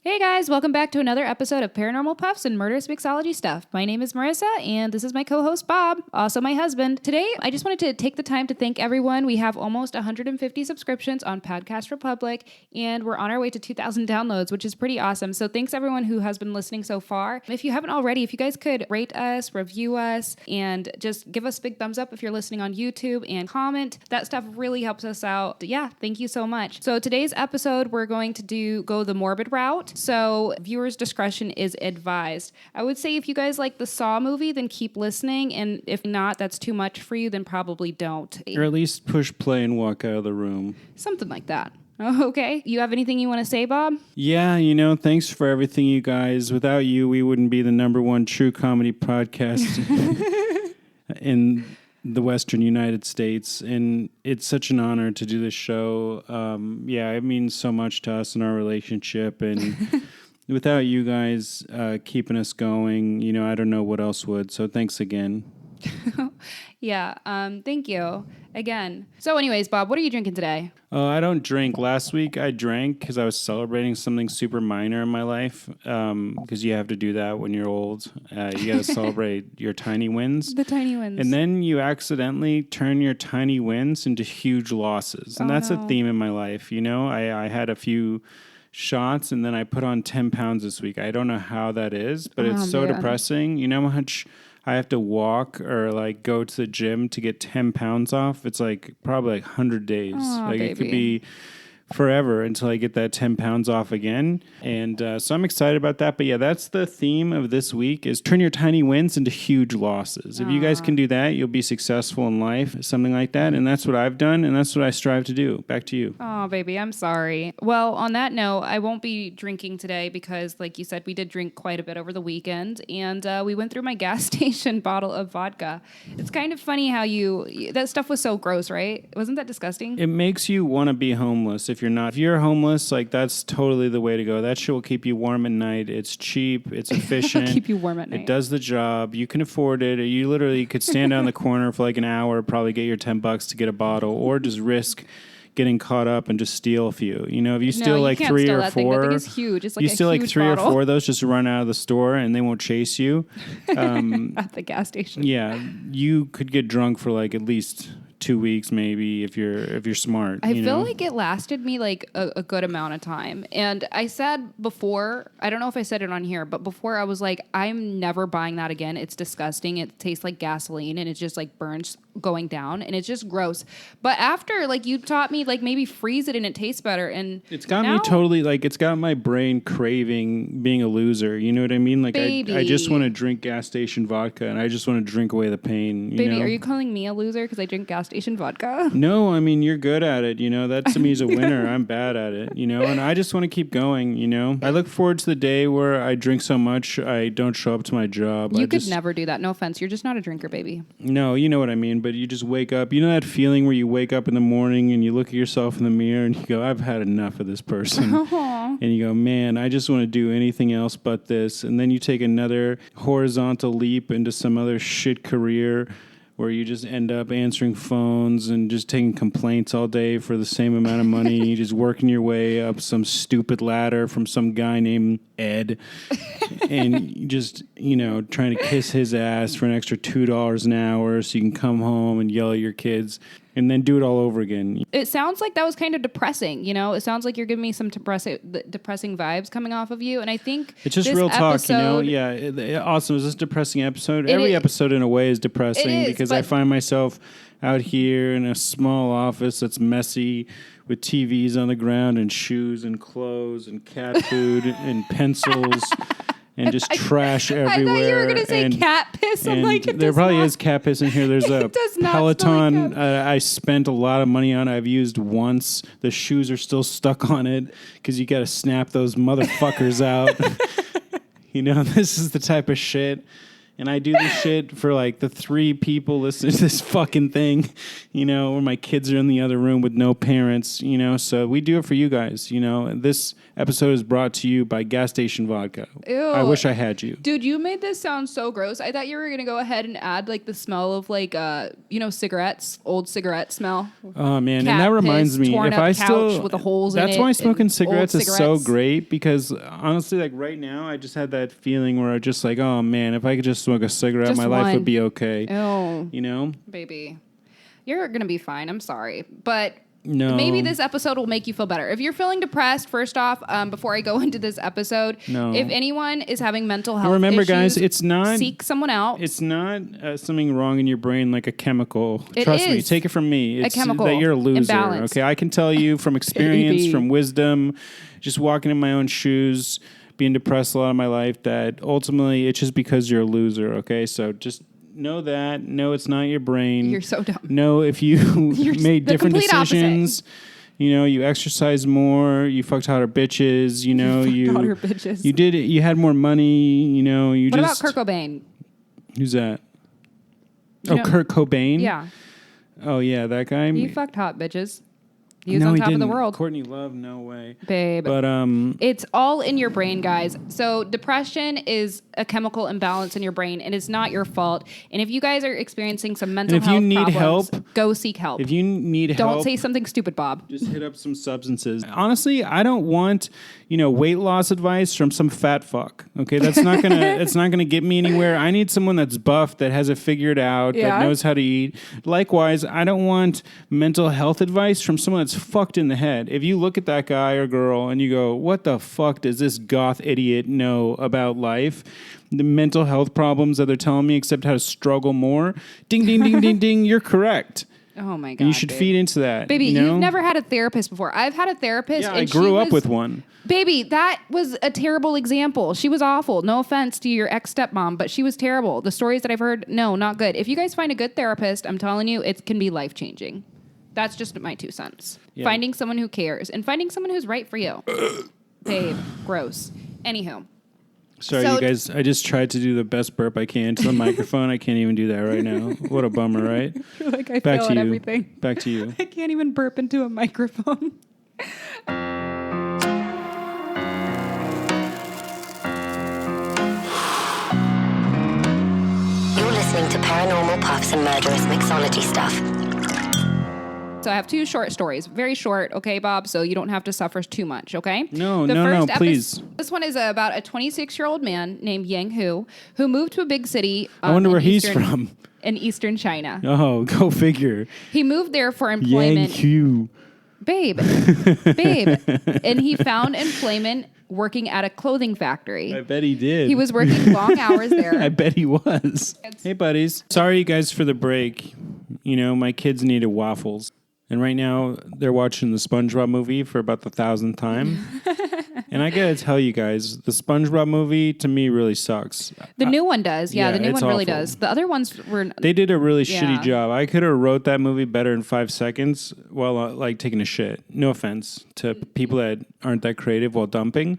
Hey guys, welcome back to another episode of Paranormal Puffs and Murderous Mixology Stuff. My name is Marissa, and this is my co-host Bob, also my husband. Today, I just wanted to take the time to thank everyone. We have almost 150 subscriptions on Podcast Republic, and we're on our way to 2,000 downloads, which is pretty awesome. So thanks everyone who has been listening so far. If you haven't already, if you guys could rate us, review us, and just give us a big thumbs up if you're listening on YouTube, and comment, that stuff really helps us out. Yeah, thank you so much. So today's episode, we're going to go the morbid route. So viewers' discretion is advised. I would say if you guys like the Saw movie, then keep listening. And if not, that's too much for you, then probably don't. Or at least push play and walk out of the room. Something like that. Okay. You have anything you want to say, Bob? Yeah, thanks for everything, you guys. Without you, we wouldn't be the #1 true comedy podcast in the Western United States, and it's such an honor to do this show. It means so much to us in our relationship, and without you guys keeping us going, I don't know what else would. So thanks again. Yeah, thank you again. So anyways, Bob, what are you drinking today? I don't drink. Last week I drank because I was celebrating something super minor in my life, because you have to do that when you're old. You got to celebrate your tiny wins. The tiny wins. And then you accidentally turn your tiny wins into huge losses. And that's a theme in my life. I had a few shots and then I put on 10 pounds this week. I don't know how that is, but it's so depressing. You know how much I have to walk or go to the gym to get 10 pounds off? It's probably 100 days. Baby. It could be forever until I get that 10 pounds off again. And so I'm excited about that. But yeah, that's the theme of this week is turn your tiny wins into huge losses. If you guys can do that, you'll be successful in life, something like that. And that's what I've done. And that's what I strive to do. Back to you. Oh, baby, I'm sorry. Well, on that note, I won't be drinking today because, like you said, we did drink quite a bit over the weekend. And we went through my gas station bottle of vodka. It's kind of funny how that stuff was so gross, right? Wasn't that disgusting? It makes you want to be homeless if you're homeless, that's totally the way to go. That shit will keep you warm at night. It's cheap. It's efficient. It'll keep you warm at night. It does the job. You can afford it. You literally could stand down the corner for an hour, probably get your $10 to get a bottle, or just risk getting caught up and just steal a few. If you steal you can't 3 steal or that 4, thing. That thing is huge. It's you steal huge 3 bottle. or 4 of those, just run out of the store and they won't chase you. At the gas station. Yeah, you could get drunk for at least 2 weeks, maybe, if you're smart. I feel like it lasted me a good amount of time. And I said before, I don't know if I said it on here, but before I was like, I'm never buying that again. It's disgusting. It tastes like gasoline and it just burns going down and it's just gross. But after you taught me maybe freeze it and it tastes better. And it's got me totally it's got my brain craving being a loser. You know what I mean? I just want to drink gas station vodka and I just want to drink away the pain. Baby, are you calling me a loser because I drink gas station vodka? No, you're good at it. That to me is a winner. I'm bad at it, and I just want to keep going, I look forward to the day where I drink so much I don't show up to my job. You could never do that. No offense. You're just not a drinker, baby. No, you know what I mean, but you just wake up. You know that feeling where you wake up in the morning and you look at yourself in the mirror and you go, I've had enough of this person. And you go, man, I just want to do anything else but this. And then you take another horizontal leap into some other shit career where you just end up answering phones and just taking complaints all day for the same amount of money. You just working your way up some stupid ladder from some guy named Ed. And you just, trying to kiss his ass for an extra $2 an hour so you can come home and yell at your kids and then do it all over again. It sounds like that was kind of depressing, It sounds like you're giving me some depressing vibes coming off of you, and I think it's just real talk, Yeah, awesome. Is this a depressing episode? Every episode, in a way, is depressing because I find myself out here in a small office that's messy with TVs on the ground and shoes and clothes and cat food and pencils. And just trash everywhere. I thought you were going to say cat piss. I'm like, there probably is cat piss in here. There's a Peloton I spent a lot of money on. I've used once. The shoes are still stuck on it because you got to snap those motherfuckers out. This is the type of shit. And I do this shit for like the 3 people listening to this fucking thing, where my kids are in the other room with no parents, so we do it for you guys, And this episode is brought to you by Gas Station Vodka. Ew. I wish I had you. Dude, you made this sound so gross. I thought you were going to go ahead and add like the smell of like, cigarettes, old cigarette smell. Oh man, Cat and that reminds piss, me, torn if up I couch still, with the holes in that's it why smoking and cigarettes old is so cigarettes. great, because honestly, like right now, I just had that feeling where I just like, oh man, if I could just smoke a cigarette, Just my life one. would be okay. Oh, baby, you're going to be fine. I'm sorry. But No. maybe this episode will make you feel better. If you're feeling depressed, first off, before I go into this episode, No. if anyone is having mental health remember, issues, guys, it's not seek someone out. It's not something wrong in your brain like a chemical. It Trust me. is Take it from me. It's chemical that you're a loser. imbalance. Okay, I can tell you from experience, Baby. from wisdom, just walking in my own shoes, being depressed a lot of my life, that ultimately it's just because you're a loser. Okay, so just know that. No, it's not your brain. You're so dumb. No, if you made the different complete opposite. decisions. You exercise more. You fucked hotter bitches. Hotter bitches. You did it. You had more money. You What just. about Kurt Cobain? Who's that? You know- Kurt Cobain. Yeah, Oh yeah, that guy. he fucked hot bitches. He was no, on he top of didn't. the world. Courtney Love, no way. Babe. But It's all in your brain, guys. So depression is a chemical imbalance in your brain, and it's not your fault. And if you guys are experiencing some mental And if health you need problems, help- go seek help. if you need Don't help, say something stupid, Bob. just hit up some substances. Honestly, I don't want weight loss advice from some fat fuck. Okay, that's not gonna it's not gonna get me anywhere. I need someone that's buff, that has it figured out, Yeah. that knows how to eat. Likewise, I don't want mental health advice from someone that's fucked in the head. If you look at that guy or girl and you go, "What the fuck does this goth idiot know about life?" The mental health problems that they're telling me, except how to struggle more. Ding, ding, ding, ding, ding. You're correct. Oh my god. And you should babe. feed into that. Baby, you know? you've never had a therapist before. I've had a therapist. Yeah, and I she grew up was- with one. Baby, that was a terrible example. She was awful. No offense to your ex-stepmom, but she was terrible. The stories that I've heard, no, not good. If you guys find a good therapist, I'm telling you, it can be life-changing. That's just my 2 cents. Yeah. Finding someone who cares and finding someone who's right for you. Babe, gross. Anywho. Sorry, So- you guys. I just tried to do the best burp I can to the microphone. I can't even do that right now. What a bummer, right? Like I Back fail to at you. everything. Back to you. I can't even burp into a microphone. You're listening to Paranormal Puffs and Murderous Mixology Stuff. So I have 2 short stories. Very short, okay, Bob? So you don't have to suffer too much, okay? No, The no, first no, please. This one is about a 26-year-old man named Yang Hu who moved to a big city. I wonder in where he's eastern- from. In eastern China. Oh, go figure. He moved there for Yang employment. Hu. Babe. And he found employment working at a clothing factory. I bet he did. He was working long hours there. I bet he was. Hey, buddies. Sorry, you guys, for the break. My kids needed waffles. And right now, they're watching the SpongeBob movie for about the 1,000th time. And I gotta tell you guys, the SpongeBob movie, to me, really sucks. The new one does. Yeah, yeah, the new it's one really awful. does. The other ones were... They did a really Yeah. shitty job. I could have wrote that movie better in 5 seconds while taking a shit. No offense to people that aren't that creative while dumping,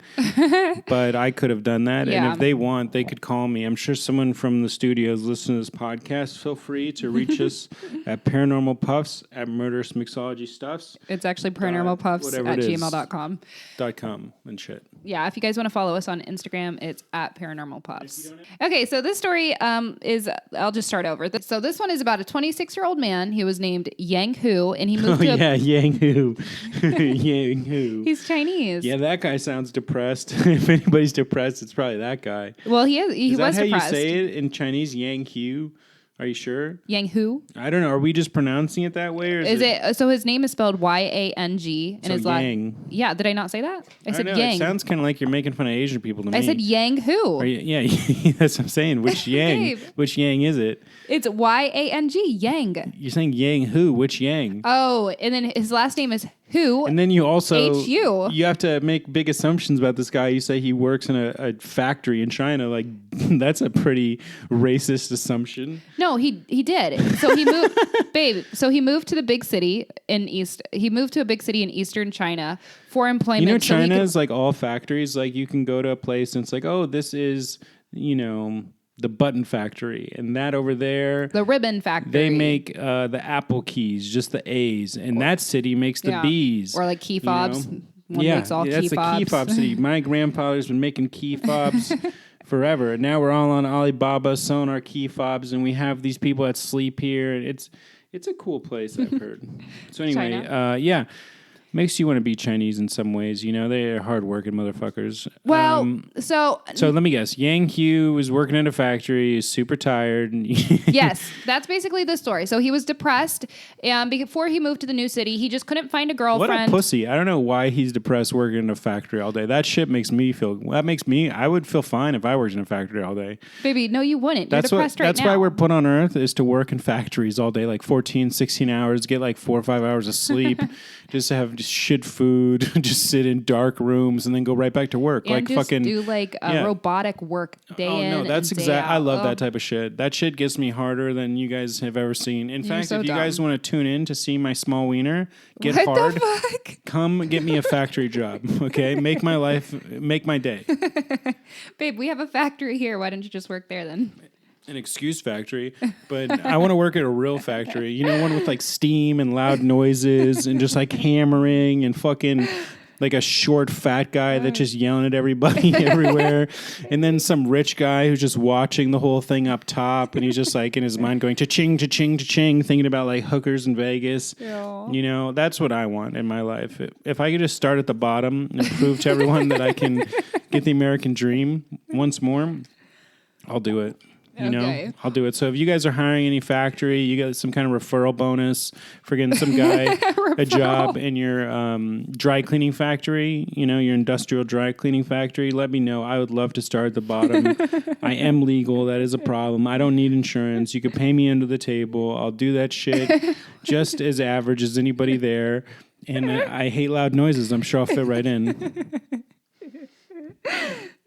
but I could have done that. Yeah. And if they want, they could call me. I'm sure someone from the studios listening to this podcast. Feel free to reach us at Paranormal Puffs at Murderous Mixology Stuffs. It's actually paranormalpuffs whatever at it is. gmail.com. .com and shit. Yeah, if you guys want to follow us on Instagram, it's at Paranormal Puffs. Okay, so this story is, I'll just start over. So this one is about a 26-year-old man. He was named Yang Hu, and he Oh, moved to yeah, Yang Hu. Yang Hu. He's Chinese. Yeah, that guy sounds depressed. If anybody's depressed, it's probably that guy. Well, he is. He Is that was how depressed. you say it in Chinese? Yang Hu? Are you sure? Yang Hu. I don't know. Are we just pronouncing it that way, or Is it? So his name is spelled Y-A-N-G, and So his Yang. Yeah, did I not say that? I I said don't know. Yang. It sounds kind of like you're making fun of Asian people to me. I said Yang Hu. Are you, yeah, that's what I'm saying. Which Yang? Babe. Which Yang is it? It's Y-A-N-G. Yang. You're saying Yang Hu? Which Yang? Oh, and then his last name is Hu. And then you also H-U. you have to make big assumptions about this guy. You say he works in a factory in China. Like that's a pretty racist assumption. No, he did. So he moved, babe. So he moved to the big city in He moved to a big city in eastern China for employment. You know, so he China could- is like all factories. Like you can go to a place and it's like, oh, this is the button factory, and that over there, The ribbon factory. they make the Apple keys, just the A's, and that city makes the B's. Or like key fobs. You know? One makes all that's key the fobs. key fob city. My grandfather's been making key fobs forever. Now we're all on Alibaba selling our key fobs, and we have these people that sleep here. It's a cool place, I've heard. So anyway, yeah. Makes you want to be Chinese in some ways, you know. They're hardworking motherfuckers. Well, so let me guess. Yang Hu was working at a factory, is super tired. yes, that's basically the story. So he was depressed, and before he moved to the new city, he just couldn't find a girlfriend. What a pussy. I don't know why he's depressed working in a factory all day. That shit makes me feel... I would feel fine if I worked in a factory all day. Baby, no, you wouldn't. You're depressed right now. That's why we're put on Earth, is to work in factories all day, like 14, 16 hours, get like 4 or 5 hours of sleep, just to have shit food, just sit in dark rooms, and then go right back to work. And like just fucking do like robotic work day in. Oh no, that's and day exactly. I out. love that type of shit. That shit gets me harder than you guys have ever seen. In fact, so if you dumb. guys want to tune in to see my small wiener get What hard, the fuck? come get me a factory job. Okay, make my day. Babe, we have a factory here. Why don't you just work there then? An excuse factory, but I want to work at a real factory. You know, one with like steam and loud noises and just like hammering and fucking like a short fat guy that's just yelling at everybody everywhere. And then some rich guy who's just watching the whole thing up top, and he's just like in his mind going cha-ching, cha-ching, cha-ching, thinking about like hookers in Vegas. Yeah. You know, that's what I want in my life. If I could just start at the bottom and prove to everyone that I can get the American dream once more, I'll do it. You know, I'll do it. So if you guys are hiring any factory, you got some kind of referral bonus for getting some guy a job in your dry cleaning factory, you know, your industrial dry cleaning factory, let me know. I would love to start at the bottom. I am legal. That is a problem. I don't need insurance. You could pay me under the table. I'll do that shit just as average as anybody there. And I hate loud noises. I'm sure I'll fit right in.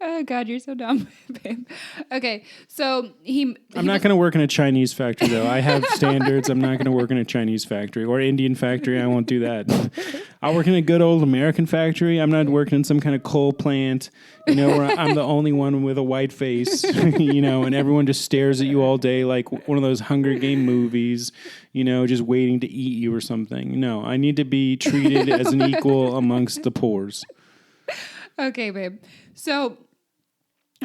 Oh God, you're so dumb, babe. Okay, so I'm not going to work in a Chinese factory though. I have standards. I'm not going to work in a Chinese factory or Indian factory. I won't do that. I'll work in a good old American factory. I'm not working in some kind of coal plant, you know, where I'm the only one with a white face, you know, and everyone just stares at you all day like one of those Hunger Game movies, you know, just waiting to eat you or something. No, I need to be treated as an equal amongst the pores. Okay, babe. So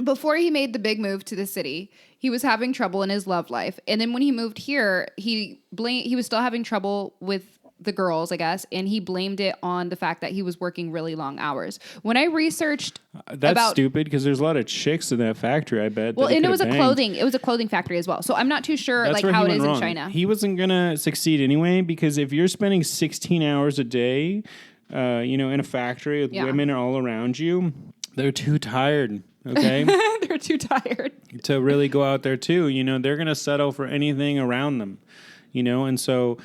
before he made the big move to the city, he was having trouble in his love life. And then when he moved here, he was still having trouble with the girls, I guess, and he blamed it on the fact that he was working really long hours. When I researched that's stupid because there's a lot of chicks in that factory, I bet. Well, and it was a clothing factory as well. So I'm not too sure That's like how it is wrong. in China. He wasn't going to succeed anyway because if you're spending 16 hours a day, you know, in a factory with women all around you, they're too tired. Okay. They're too tired to really go out there too. You know, they're going to settle for anything around them, you know? And so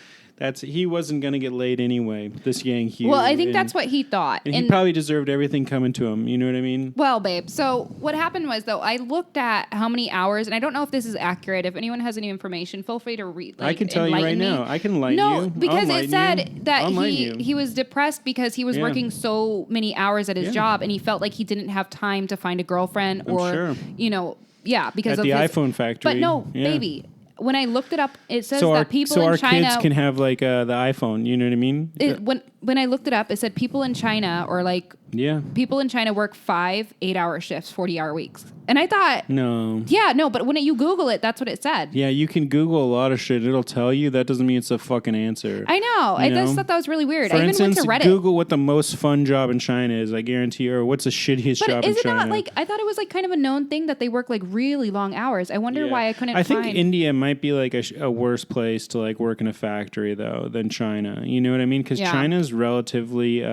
he wasn't going to get laid anyway, this Yang Hu. Well, I think that's what he thought. And he probably deserved everything coming to him. You know what I mean? Well, babe, so what happened was, though, I looked at how many hours, and I don't know if this is accurate. If anyone has any information, feel free to read. Like, I can tell you right now. I can lighten you. No, because it said that he was depressed because he was working so many hours at his job, and he felt like he didn't have time to find a girlfriend you know, because at the iPhone factory. But no, baby. When I looked it up, it says that people in China... kids can have, like, the iPhone, you know what I mean? When I looked it up, it said people in China, or, like... Yeah. People in China work 5 8-hour shifts, 40-hour weeks. And I thought... No. Yeah, no, but when you Google it, that's what it said. Yeah, you can Google a lot of shit. It'll tell you. That doesn't mean it's a fucking answer. I know. I just thought that was really weird. For I even instance, went to Reddit. Google what the most fun job in China is, I guarantee, or what's the shittiest job in China. But is it not, like... I thought it was, like, kind of a known thing that they work, like, really long hours. I wonder why I couldn't find... I think India might be, like, a worse place to, like, work in a factory, though, than China. You know what I mean? Because China's relatively...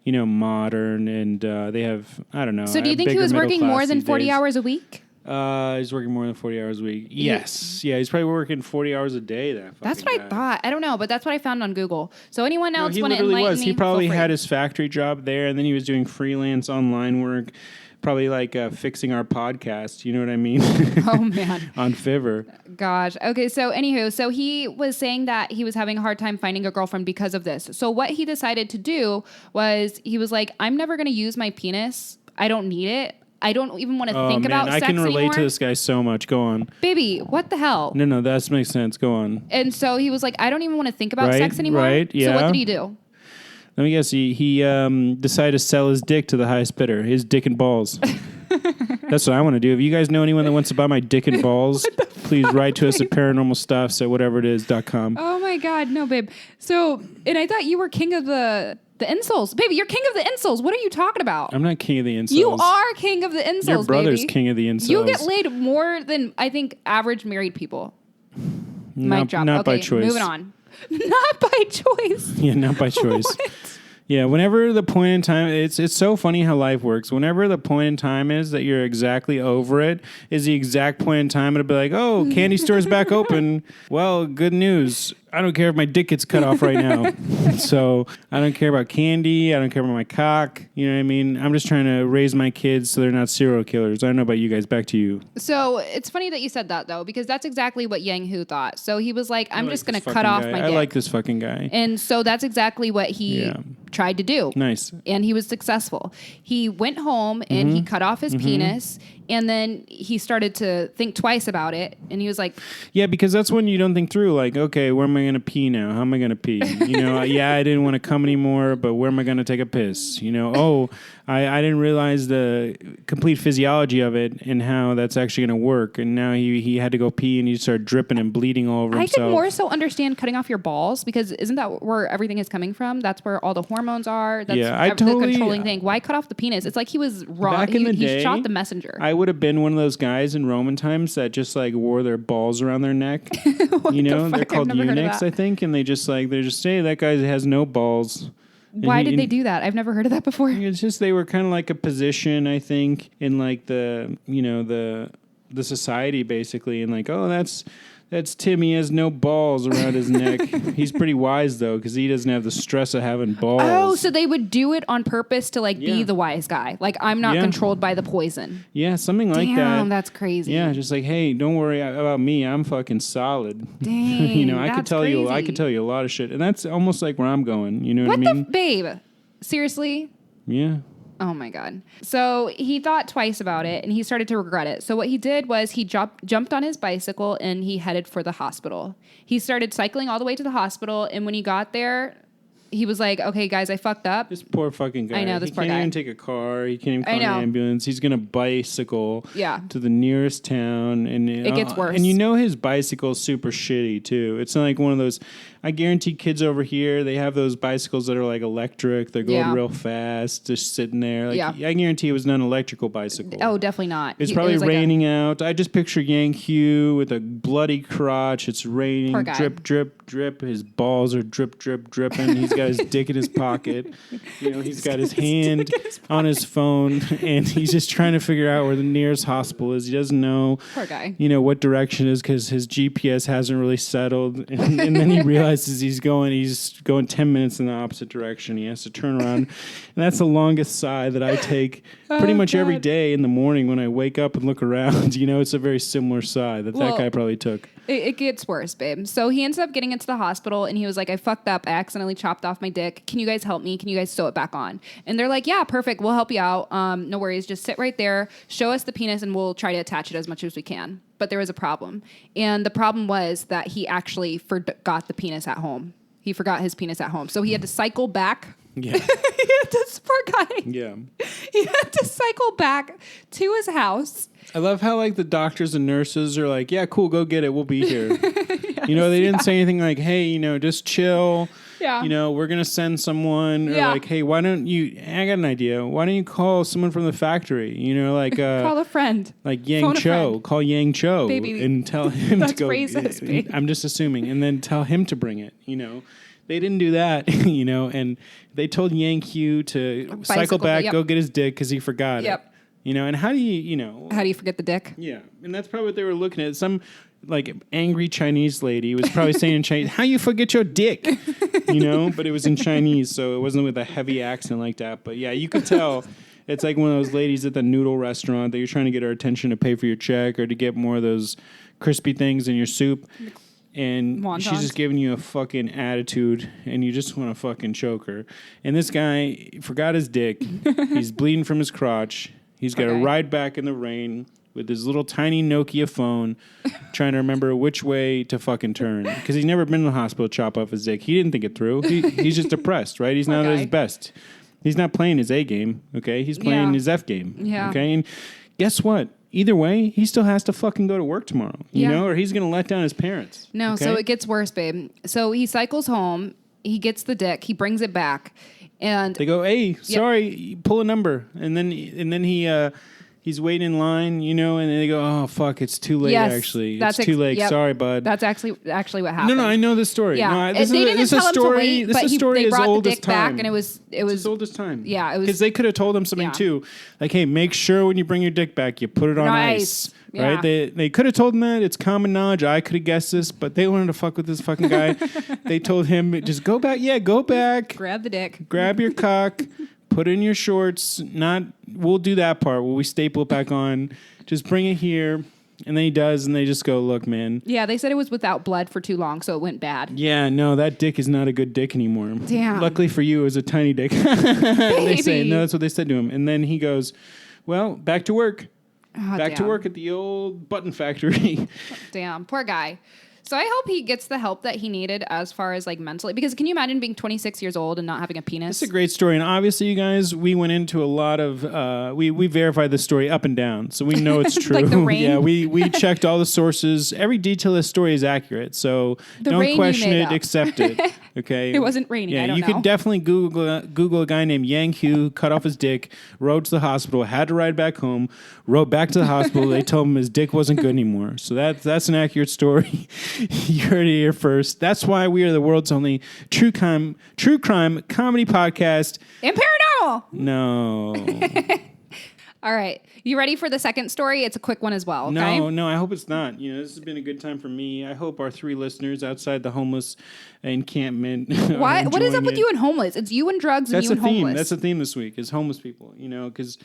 you know, modern, and they have, I don't know. So do you think he was working more than 40 hours a week? He's working more than 40 hours a week. Yes. Yeah, he's probably working 40 hours a day. That's what I thought. I don't know, but that's what I found on Google. So anyone else want to enlighten enlighten me? He probably had his factory job there, and then he was doing freelance online work, probably like fixing our podcast. You know what I mean? Oh, man. On Fiverr. Gosh. Okay, so anywho, so he was saying that he was having a hard time finding a girlfriend because of this. So what he decided to do was he was like, I'm never going to use my penis. I don't need it. I don't even want to Oh, think man, about I sex can relate anymore. to this guy so much. Go on. Baby, what the hell? No, that makes sense. Go on. And so he was like, I don't even want to think about Right, sex anymore. right, So what yeah. did he do? Let me guess. He decided to sell his dick to the highest bidder. His dick and balls. That's what I want to do. If you guys know anyone that wants to buy my dick and balls, please write to us at paranormalstuffs@whateveritis.com. Oh my God, no, babe. So, and I thought you were king of the insoles. Baby, you're king of the insoles. What are you talking about? I'm not king of the insoles. You are king of the insoles, Your brother's baby. king of the insoles. You get laid more than, I think, average married people. Mic drop. Not Okay, by choice. moving on. Not by choice. Yeah, not by choice. Yeah, whenever the point in time, it's so funny how life works. Whenever the point in time is that you're exactly over it, is the exact point in time it'll be like, oh, candy store's back open. Well, good news. I don't care if my dick gets cut off right now. So I don't care about candy. I don't care about my cock. You know what I mean? I'm just trying to raise my kids so they're not serial killers. I don't know about you guys. Back to you. So it's funny that you said that, though, because that's exactly what Yang Hu thought. So he was like, I'm just going to cut off my dick. I like this fucking guy. And so that's exactly what he tried to do. Nice. And he was successful. He went home and he cut off his penis, and then he started to think twice about it. And he was like, yeah, because that's when you don't think through, like, okay, where am I going to pee now? How am I going to pee? You know, I didn't want to come anymore, but where am I going to take a piss? You know, oh, I didn't realize the complete physiology of it and how that's actually going to work. And now he had to go pee and he started dripping and bleeding all over himself. I could more so understand cutting off your balls, because isn't that where everything is coming from? That's where all the hormones are. That's the controlling thing. Why cut off the penis? It's like he was raw. Back in the day, he shot the messenger. I would have been one of those guys in Roman times that just like wore their balls around their neck. You know, they're called eunuchs, I think, and they're just hey, that guy has no balls. Why did they do that? I've never heard of that before. It's just they were kind of like a position, I think, in like the society basically, and like, oh, that's Tim. He has no balls around his neck. He's pretty wise though, because he doesn't have the stress of having balls. Oh, so they would do it on purpose to like be the wise guy. Like, I'm not controlled by the poison. Yeah, something like that. Damn, that's crazy. Yeah, just like, hey, don't worry about me. I'm fucking solid. Dang, you know, I could tell crazy. you a lot of shit, and that's almost like where I'm going. You know what I mean? Babe? Seriously? Yeah. Oh my God. So he thought twice about it and he started to regret it. So what he did was he jumped on his bicycle and he headed for the hospital. He started cycling all the way to the hospital, and when he got there, he was like, okay, guys, I fucked up. This poor fucking guy. I know, this poor guy. He can't even take a car. He can't even call an ambulance. He's going to bicycle to the nearest town. And it gets worse. And you know his bicycle's super shitty, too. It's not like one of those... I guarantee kids over here, they have those bicycles that are like electric. They're going real fast, just sitting there. Like, I guarantee it was not an electrical bicycle. Oh, definitely not. It's probably raining out. I just picture Yang Hu with a bloody crotch. It's raining. Poor guy. Drip, drip, drip. His balls are drip, drip, dripping. He's got his dick in his pocket. You know, he's got his hand on his phone, and he's just trying to figure out where the nearest hospital is. He doesn't know. Poor guy. You know what direction is because his GPS hasn't really settled, and then he realizes he's going 10 minutes in the opposite direction. He has to turn around, and that's the longest sigh that I take pretty much every day in the morning when I wake up and look around. You know, it's a very similar sigh that guy probably took. It gets worse, babe. So he ends up getting into the hospital, and he was like, I fucked up. I accidentally chopped off my dick. Can you guys help me? Can you guys sew it back on? And they're like, yeah, perfect. We'll help you out. No worries. Just sit right there. Show us the penis, and we'll try to attach it as much as we can. But there was a problem. And the problem was that he actually forgot the penis at home. He forgot his penis at home. So he had to cycle back. Yeah. This poor guy. Yeah. He had to cycle back to his house. I love how like the doctors and nurses are like, yeah, cool, go get it. We'll be here. You know, they didn't say anything like, hey, you know, just chill. Yeah. You know, we're going to send someone. Or like, hey, why don't you, I got an idea. Why don't you call someone from the factory? You know, like. Call a friend. Like Yang Cho. Call Yang Cho. Baby. And tell him to go. Racist, babe. I'm just assuming. And then tell him to bring it, you know. They didn't do that, you know, and they told Yang Hu to cycle back, go get his dick because he forgot it. You know, and how do you forget the dick? Yeah, and that's probably what they were looking at. Some, like, angry Chinese lady was probably saying in Chinese, how you forget your dick? You know, but it was in Chinese, so it wasn't with a heavy accent like that. But, yeah, you could tell it's like one of those ladies at the noodle restaurant that you're trying to get her attention to pay for your check or to get more of those crispy things in your soup. And Wontons. She's just giving you a fucking attitude, and you just want to fucking choke her. And this guy forgot his dick. He's bleeding from his crotch. He's got to ride back in the rain with his little tiny Nokia phone, trying to remember which way to fucking turn. Because he's never been in the hospital to chop off his dick. He didn't think it through. He's just depressed, right? He's not at his best. He's not playing his A game, okay? He's playing his F game, okay? And guess what? Either way, he still has to fucking go to work tomorrow, you know? Or he's going to let down his parents. No, okay? So it gets worse, babe. So he cycles home. He gets the dick. He brings it back. And they go, hey, sorry, pull a number. And then he's waiting in line, you know, and they go, oh, fuck, it's too late, actually. It's too late. Yep. Sorry, bud. That's actually what happened. No, I know this story. Yeah. No, they didn't tell him to wait, but they brought the dick back, and it was as old as time. Yeah, it was. Because they could have told him something, too. Like, hey, make sure when you bring your dick back, you put it on ice. Yeah. Right? They could have told him that. It's common knowledge. I could have guessed this, but they wanted to fuck with this fucking guy. They told him, just go back. Yeah, go back. Grab the dick. Grab your cock. Put in your shorts. We'll do that part where we staple it back on. Just bring it here. And then he does, and they just go, look, man. Yeah, they said it was without blood for too long, so it went bad. Yeah, no, that dick is not a good dick anymore. Damn. Luckily for you, it was a tiny dick. They say, no, that's what they said to him. And then he goes, well, back to work. Back to work at the old button factory. Damn, poor guy. So I hope he gets the help that he needed as far as like mentally, because can you imagine being 26 years old and not having a penis? It's a great story. And obviously, you guys, we went into a lot of, we verified the story up and down. So we know it's true. Like the rain? Yeah, we checked all the sources. Every detail of the story is accurate. So don't question it, accept it. Okay. It wasn't raining. Yeah, I don't you know. could definitely Google a guy named Yang Hu, cut off his dick, rode to the hospital, had to ride back home, rode back to the hospital. They told him his dick wasn't good anymore. So that's an accurate story. You heard it here first. That's why we are the world's only true crime comedy podcast. And paranormal. No. All right. You ready for the second story? It's a quick one as well. Okay? No, I hope it's not. You know, this has been a good time for me. I hope our 3 listeners outside the homeless encampment. Why? What is up with you and homeless? It's you and drugs and you and homeless. That's the theme this week is homeless people, you know, because,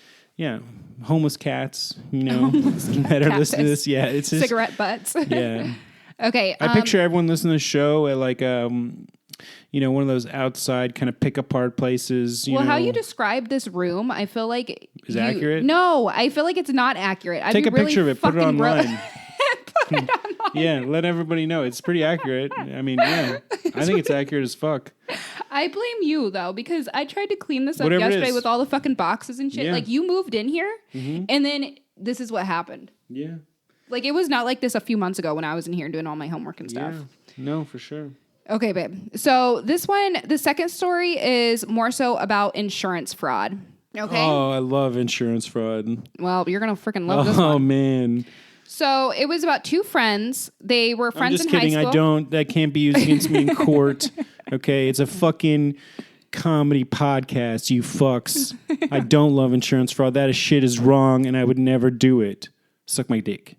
homeless cats, you know, that are listening to this. Yeah, it's just cigarette butts. Yeah. Okay. I picture everyone listening to the show at like, one of those outside kind of pick apart places. Well, how you describe this room, I feel like is accurate. No, I feel like it's not accurate. Take a picture of it, put it online. Put it online. Yeah, let everybody know it's pretty accurate. I mean, yeah, I think it's accurate as fuck. I blame you though, because I tried to clean this up Whatever yesterday with all the fucking boxes and shit. Yeah. Like you moved in here, and then this is what happened. Yeah. Like it was not like this a few months ago when I was in here doing all my homework and stuff. Yeah. No, for sure. Okay, babe. So this one, the second story is more so about insurance fraud. Okay. Oh, I love insurance fraud. Well, you're gonna freaking love this one. Oh man. So it was about 2 friends. They were friends in high school. I'm just kidding. That can't be used against me in court. Okay, it's a fucking comedy podcast, you fucks. I don't love insurance fraud. That shit is wrong, and I would never do it. Suck my dick.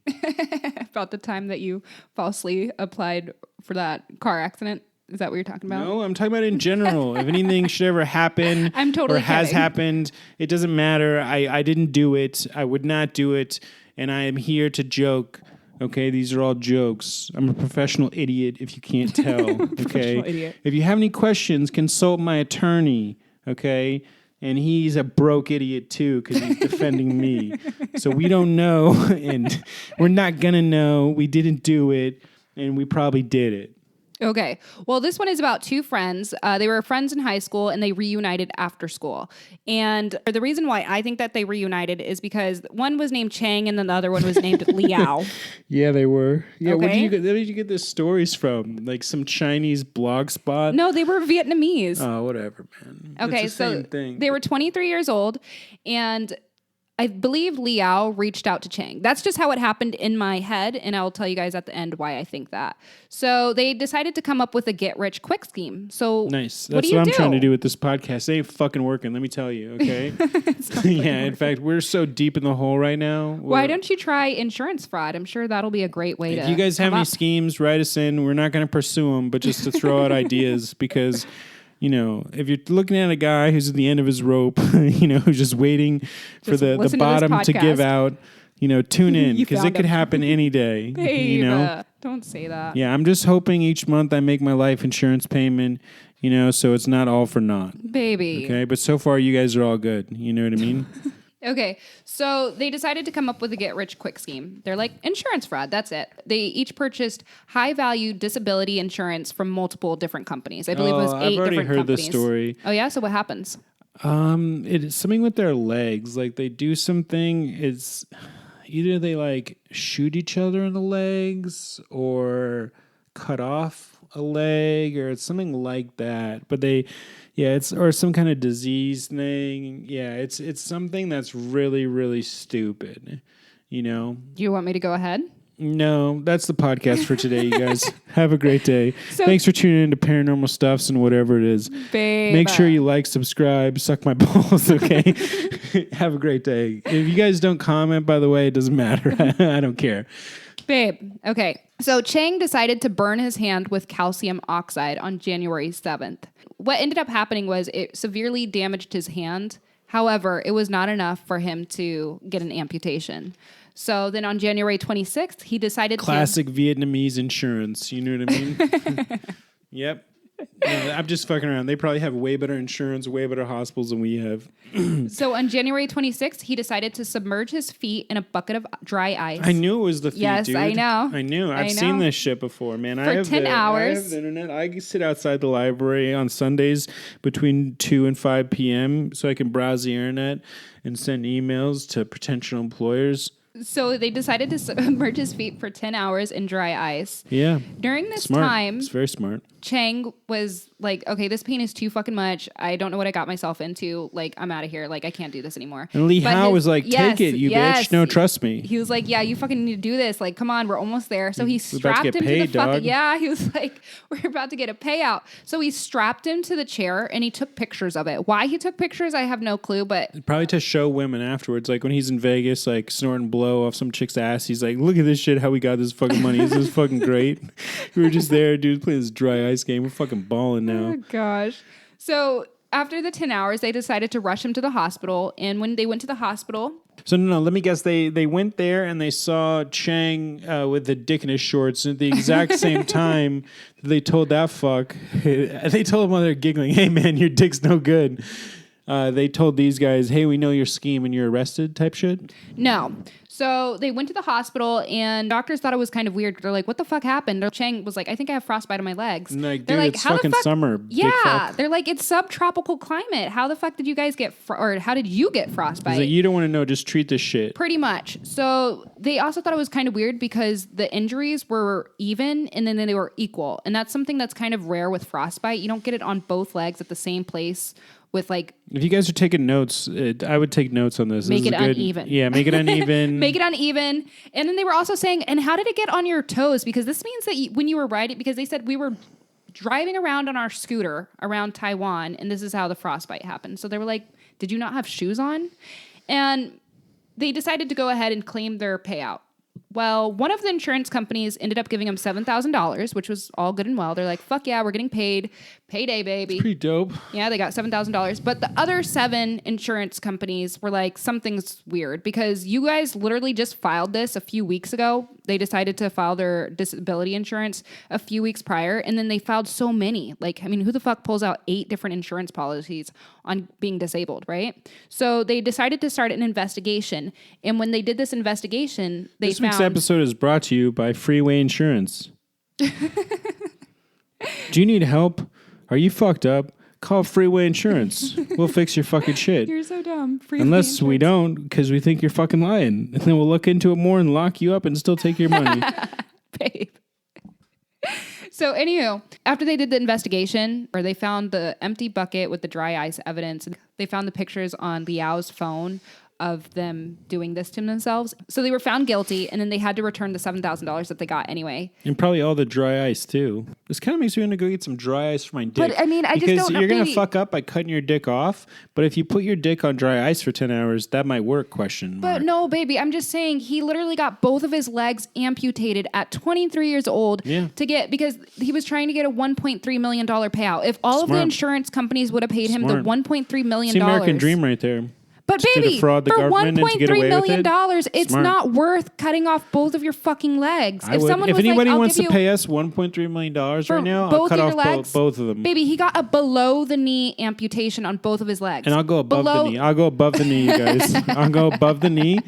About the time that you falsely applied for that car accident. Is that what you're talking about? No, I'm talking about in general. If anything should ever happen I'm totally or has kidding. happened, it doesn't matter. I didn't do it. I would not do it. And I am here to joke. Okay, these are all jokes. I'm a professional idiot if you can't tell. Okay. Idiot. If you have any questions, consult my attorney. Okay. And he's a broke idiot too because he's defending me. So we don't know, and we're not gonna know. We didn't do it, and we probably did it. Okay. Well, this one is about 2 friends. They were friends in high school and they reunited after school. And the reason why I think that they reunited is because one was named Chang and then the other one was named Liao. Yeah, they were. Yeah, Okay. where did you get these stories from? Like some Chinese blog spot? No, they were Vietnamese. Oh, whatever, man. Okay, it's the so same thing. they were 23 years old, and I believe Liao reached out to Chang. That's just how it happened in my head, and I'll tell you guys at the end why I think that. So they decided to come up with a get-rich-quick scheme. So Nice. what That's do what you I'm trying to do with this podcast. It ain't fucking working, let me tell you, okay? Yeah, in fact, we're so deep in the hole right now. Why don't you try insurance fraud? I'm sure that'll be a great way to If you guys have come any up. schemes, write us in. We're not going to pursue them, but just to throw out ideas because... You know, if you're looking at a guy who's at the end of his rope, who's just waiting for Just the listen to this bottom to give podcast. out, tune in You because found it could him. happen any day. Babe, don't say that. Yeah, I'm just hoping each month I make my life insurance payment, so it's not all for naught. Baby. Okay, but so far you guys are all good. You know what I mean? Okay, so they decided to come up with a get-rich-quick scheme. They're like, insurance fraud, that's it. They each purchased high-value disability insurance from multiple different companies. I believe it was 8 I've already different heard companies. this story. Oh, yeah? So what happens? It is something with their legs. Like they do something. It's either they like shoot each other in the legs or cut off a leg or it's something like that. But it's or some kind of disease thing. Yeah, it's something that's really, really stupid. You know? Do you want me to go ahead? No, that's the podcast for today, you guys. Have a great day. So, thanks for tuning into Paranormal Stuffs and whatever it is. Babe. Make sure you like, subscribe, suck my balls, okay? Have a great day. If you guys don't comment, by the way, it doesn't matter. I don't care. Babe, okay. So Chang decided to burn his hand with calcium oxide on January 7th. What ended up happening was it severely damaged his hand. However, it was not enough for him to get an amputation. So then on January 26th, he decided Classic Vietnamese insurance. You know what I mean? Yep. No, I'm just fucking around. They probably have way better insurance, way better hospitals than we have. So on January 26th, he decided to submerge his feet in a bucket of dry ice. I knew it was the feet, yes, dude. I know. I knew. I've seen this shit before, man. For 10 hours. I have the internet. I sit outside the library on Sundays between 2 and 5 p.m. so I can browse the internet and send emails to potential employers. So they decided to submerge his feet for 10 hours in dry ice. Yeah. During this Smart. time, It's very smart. Chang was like, okay, this pain is too fucking much. I don't know what I got myself into. Like, I'm out of here. Like, I can't do this anymore. And Lee Howe was like, take it, you bitch. No, trust me. He was like, yeah, you fucking need to do this. Like, come on, we're almost there. So he strapped him to to the fucking, dog. yeah, he was like, we're about to get a payout. So he strapped him to the chair and he took pictures of it. Why he took pictures, I have no clue, but. Probably to show women afterwards. Like when he's in Vegas, like snorting blow off some chick's ass, he's like, look at this shit, how we got this fucking money. This is fucking great. We were just there, dude, playing this dry ice game. We're fucking balling now. Oh, gosh. So after the 10 hours, they decided to rush him to the hospital. And when they went to the hospital... So no, let me guess. They went there and they saw Chang with the dick in his shorts at the exact same time that they told that fuck. They told him while they're giggling, hey man, your dick's no good. They told these guys, hey, we know your scheme and you're arrested type shit? No. So they went to the hospital and doctors thought it was kind of weird. They're like, what the fuck happened? Chang was like, I think I have frostbite on my legs. And like, they're dude, like, it's how fucking the fuck? summer. Yeah. They're like, it's subtropical climate. How the fuck did you guys get, or how did you get frostbite? He's like, you don't want to know, just treat this shit. Pretty much. So they also thought it was kind of weird because the injuries were even and then they were equal. And that's something that's kind of rare with frostbite. You don't get it on both legs at the same place with like... If you guys are taking notes, I would take notes on this. Make it uneven. Yeah, make it uneven. Make it uneven. And then they were also saying, and how did it get on your toes? Because this means that when you were riding, because they said we were driving around on our scooter around Taiwan, and this is how the frostbite happened. So they were like, did you not have shoes on? And they decided to go ahead and claim their payout. Well, one of the insurance companies ended up giving him $7,000, which was all good and well. They're like, fuck yeah, we're getting paid. Payday, baby. It's pretty dope. Yeah, they got $7,000. But the other 7 insurance companies were like, something's weird because you guys literally just filed this a few weeks ago. They decided to file their disability insurance a few weeks prior, and then they filed so many. Like, I mean, who the fuck pulls out 8 different insurance policies on being disabled, right? So they decided to start an investigation. And when they did this investigation, they found... This episode is brought to you by Freeway Insurance. Do you need help? Are you fucked up? Call Freeway Insurance. We'll fix your fucking shit. You're so dumb. Freeway Unless we insurance. don't, because we think you're fucking lying. And then we'll look into it more and lock you up and still take your money. Babe. So anywho, after they did the investigation, or they found the empty bucket with the dry ice evidence, they found the pictures on Liao's phone of them doing this to themselves. So they were found guilty, and then they had to return the $7,000 that they got anyway. And probably all the dry ice, too. This kind of makes me want to go get some dry ice for my dick. But, I mean, I just don't know. Because you're going to fuck up by cutting your dick off, but if you put your dick on dry ice for 10 hours, that might work, question mark. But no, baby, I'm just saying he literally got both of his legs amputated at 23 years old to get, because he was trying to get a $1.3 million payout. If all of the insurance companies would have paid him the $1.3 million. It's the American dream right there. But to baby, defraud the for government and to get $1.3 away million, with it? it's Smart. not worth cutting off both of your fucking legs. If anybody wants to pay us $1.3 million right now, I'll cut off both of them. Baby, he got a below the knee amputation on both of his legs. And I'll go above the knee. I'll go above the knee, you guys. I'll go above the knee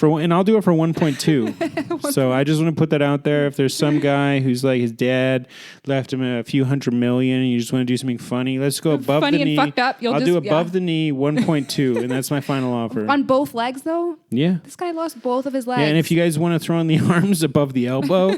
and I'll do it for 1.2. So I just want to put that out there. If there's some guy who's like his dad left him a few $100 million and you just want to do something funny, let's go above funny the knee. and fucked up. I'll do above the knee 1.2, and that's my final offer. On both legs, though? Yeah. This guy lost both of his legs. Yeah, and if you guys want to throw in the arms above the elbow,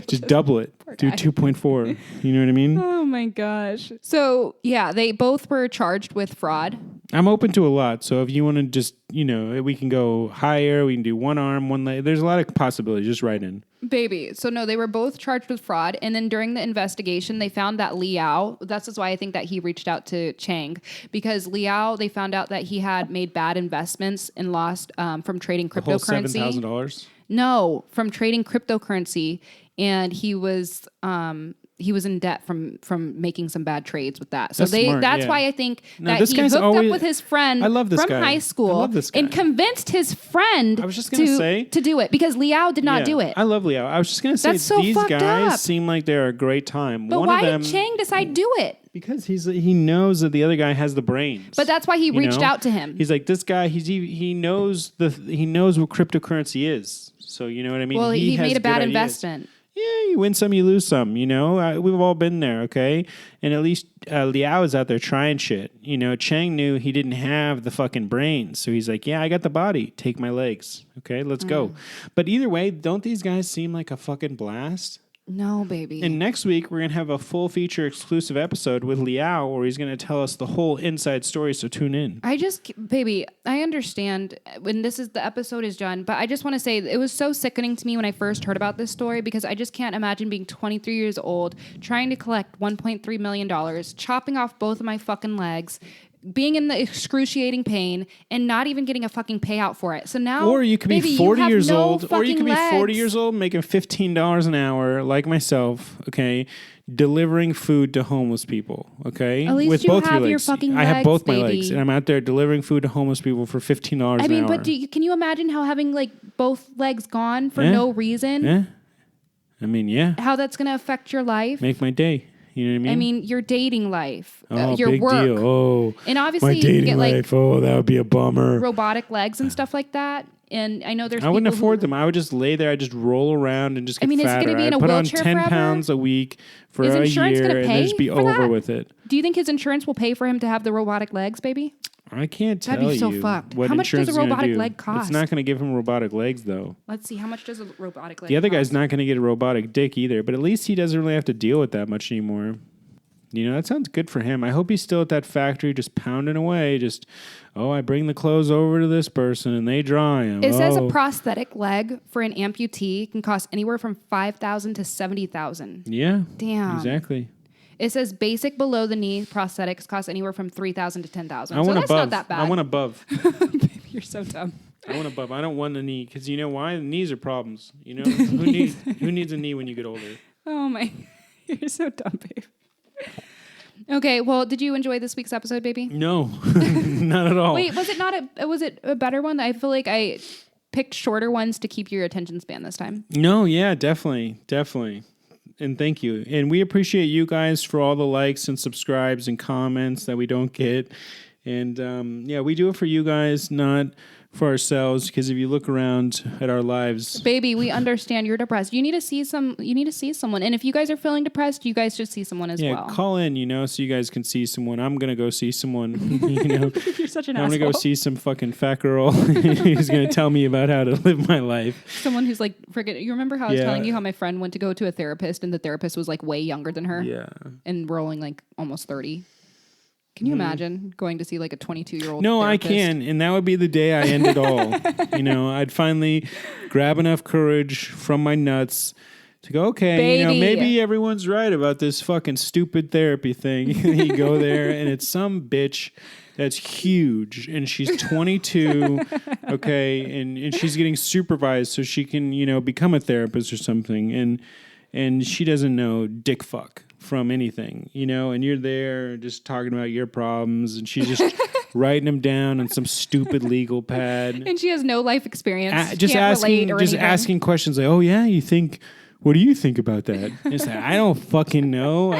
just double it. Do 2.4. You know what I mean? Oh my gosh. So, yeah, they both were charged with fraud. I'm open to a lot. So if you want to just, we can go higher. We can do one arm, one leg. There's a lot of possibilities. Just write in. Baby. So, no, they were both charged with fraud. And then during the investigation, they found that Liao, that's why I think that he reached out to Chang, because Liao, they found out that he had made bad investments and lost from trading cryptocurrency. The whole $7,000? No, from trading cryptocurrency. And he was in debt from making some bad trades with that. So that's why I think that he hooked up with his friend from high school and convinced his friend to do it because Liao did not do it. I love Liao. I was just going to say these guys seem like they're a great time. But why did Chang decide to do it? Because he knows that the other guy has the brains. But that's why he reached out to him. He's like, this guy, he knows what cryptocurrency is. So you know what I mean? Well, he made a bad investment. Yeah, you win some, you lose some, we've all been there, okay? And at least Liao is out there trying shit. Chang knew he didn't have the fucking brains. So he's like, yeah, I got the body. Take my legs. Okay, let's go. But either way, don't these guys seem like a fucking blast? No, baby. And next week, we're going to have a full feature exclusive episode with Liao where he's going to tell us the whole inside story, so tune in. Baby, I understand when the episode is done, but I just want to say it was so sickening to me when I first heard about this story because I just can't imagine being 23 years old, trying to collect $1.3 million, chopping off both of my fucking legs, being in the excruciating pain and not even getting a fucking payout for it. So now, or you could be 40 years old, or you could be 40 years old making $15 an hour, like myself. Okay, delivering food to homeless people. Okay, at least with you both have your your legs. fucking I have both legs, my baby. legs, and I'm out there delivering food to homeless people for $15 an hour. I mean, but can you imagine how having like both legs gone for no reason? Yeah. I mean, yeah. How that's going to affect your life? Make my day. You know what I mean? I mean, your dating life, Oh, your big work. deal. Oh, and obviously my you can dating get like life. Oh, that would be a bummer. robotic legs and stuff like that. And I know there's I wouldn't people afford them. I would just lay there. I just roll around and just get is fatter. it going to be in a I'd put on wheelchair 10 forever? pounds a week for Is a insurance year gonna and pay then just be for over that? with it. Do you think his insurance will pay for him to have the robotic legs, baby? I can't tell you. That'd be so fucked. What How much does insurance a is gonna robotic do. leg cost? It's not going to give him robotic legs, though. Let's see. How much does a robotic leg The other cost? guy's not going to get a robotic dick either, but at least he doesn't really have to deal with that much anymore. That sounds good for him. I hope he's still at that factory just pounding away. Just, I bring the clothes over to this person and they dry them. It says a prosthetic leg for an amputee can cost anywhere from $5,000 to $70,000. Yeah. Damn. Exactly. It says basic below the knee prosthetics cost anywhere from $3,000 to $10,000. I want that's above. not that bad. I want above. Baby, you're so dumb. I want above. I don't want the knee because you know why? The knees are problems. Who needs a knee when you get older? Oh my, you're so dumb, babe. Okay, well, did you enjoy this week's episode, baby? No, not at all. Wait, was it a better one? I feel like I picked shorter ones to keep your attention span this time. No, yeah, definitely. And thank you. And we appreciate you guys for all the likes and subscribes and comments that we don't get. And we do it for you guys, not for ourselves, because if you look around at our lives, baby, we understand you're depressed. You need to see someone. And if you guys are feeling depressed, you guys should see someone as well. Call in, so you guys can see someone. I'm going to go see someone, You're such an asshole. I'm going to go see some fucking fat girl who's going to tell me about how to live my life. Someone who's like, you remember how I was telling you how my friend went to go to a therapist and the therapist was like way younger than her? Yeah. And rolling like almost 30. Can you imagine going to see like a 22-year-old No, therapist? I can. And that would be the day I end it all. I'd finally grab enough courage from my nuts to go, okay, Baby. Maybe everyone's right about this fucking stupid therapy thing. You go there and it's some bitch that's huge and she's 22, okay, and she's getting supervised so she can, become a therapist or something. And she doesn't know dick fuck from anything, and you're there just talking about your problems, and she's just writing them down on some stupid legal pad. And she has no life experience. Just Can't relate or anything. asking questions like, oh yeah, what do you think about that? And it's like, I don't fucking know.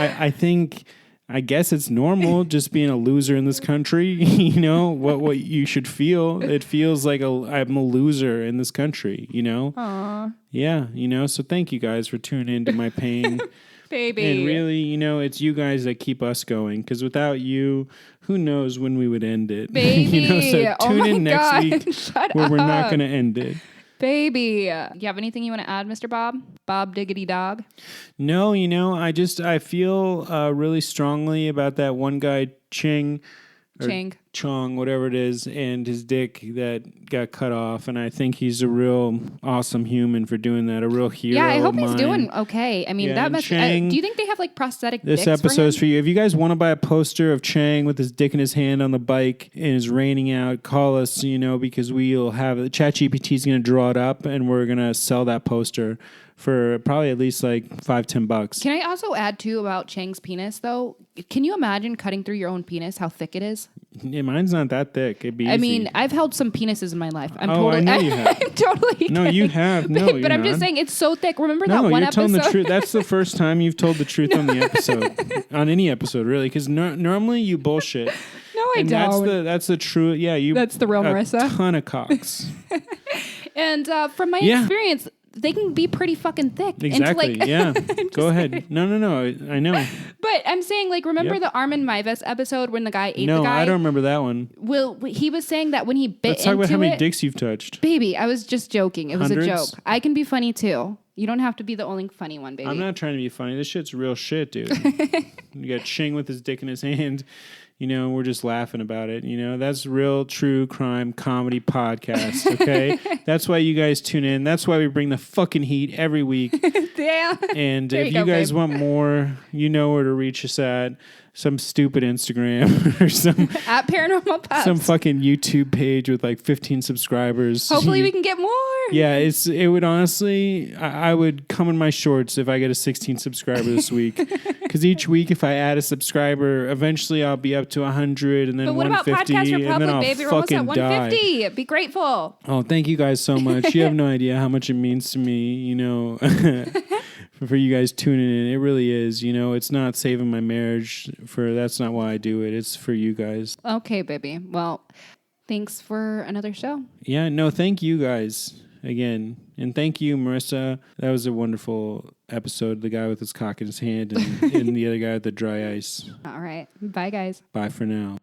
I guess it's normal just being a loser in this country. You know, what you should feel. It feels like I'm a loser in this country, you know? Aww. Yeah, you know, so thank you guys for tuning into my pain. Baby. And really, you know, it's you guys that keep us going, because without you, who knows when we would end it. Baby. You know, so tune in next week Shut where up. we're not going to end it. Baby. You have anything you want to add, Mr. Bob? Bob Diggity Dog? No, you know, I feel really strongly about that one guy, Chong, whatever it is, and his dick that got cut off. And I think he's a real awesome human for doing that, a real hero. Yeah, I hope he's mine. doing okay. I mean, Yeah, that must. Chang, do you think they have like prosthetic this dicks episode is for for you. If you guys want to buy a poster of Chang with his dick in his hand on the bike and it's raining out, call us, you know, because we'll have ChatGPT is going to draw it up and we're going to sell that poster for probably at least like $5-10. Can I also add too about Chang's penis though? Can you imagine cutting through your own penis? How thick it is? Yeah, mine's not that thick. It'd be easy. I mean, I've held some penises in my life. I know you have. I'm totally. No, you have. No, but I'm just saying it's so thick. Remember that one you're episode? telling the truth. That's the first time you've told the truth on the episode, on any episode, really. Because normally you bullshit. No, I and don't. That's the true. Yeah, you. That's the real Marissa. A ton of cocks. And from my experience, they can be pretty fucking thick. Exactly. Yeah. Go ahead. No. I know. But I'm saying, like, remember the Armin Meiwes episode when the guy ate the guy? No, I don't remember that one. Well, he was saying that when he bit Let's talk into about how many it- dicks you've touched. Baby, I was just joking. It was Hundreds? a joke. I can be funny too. You don't have to be the only funny one, baby. I'm not trying to be funny. This shit's real shit, dude. You got Ching with his dick in his hand. You know, we're just laughing about it. You know, that's real true crime comedy podcast, okay? That's why you guys tune in. That's why we bring the fucking heat every week. Yeah. And There if you you go, guys babe. want more, you know where to reach us at. Some stupid Instagram or some At Paranormal Pups. some fucking YouTube page with like 15 subscribers. Hopefully we can get more. Yeah, it would honestly, I would come in my shorts if I get a 16 subscriber this week. Because each week, if I add a subscriber, eventually I'll be up to 100 and then But what about 150, Podcast and then Republic, I'll baby? We're almost at fucking 150. die. Be grateful. Oh, thank you guys so much. You have no idea how much it means to me, you know, for you guys tuning in. It really is, you know, it's not saving my marriage. That's not why I do it. It's for you guys. Okay, baby. Well, thanks for another show. Yeah, no, thank you guys again. And thank you, Marissa. That was a wonderful episode. The guy with his cock in his hand and the other guy with the dry ice. All right. Bye, guys. Bye for now.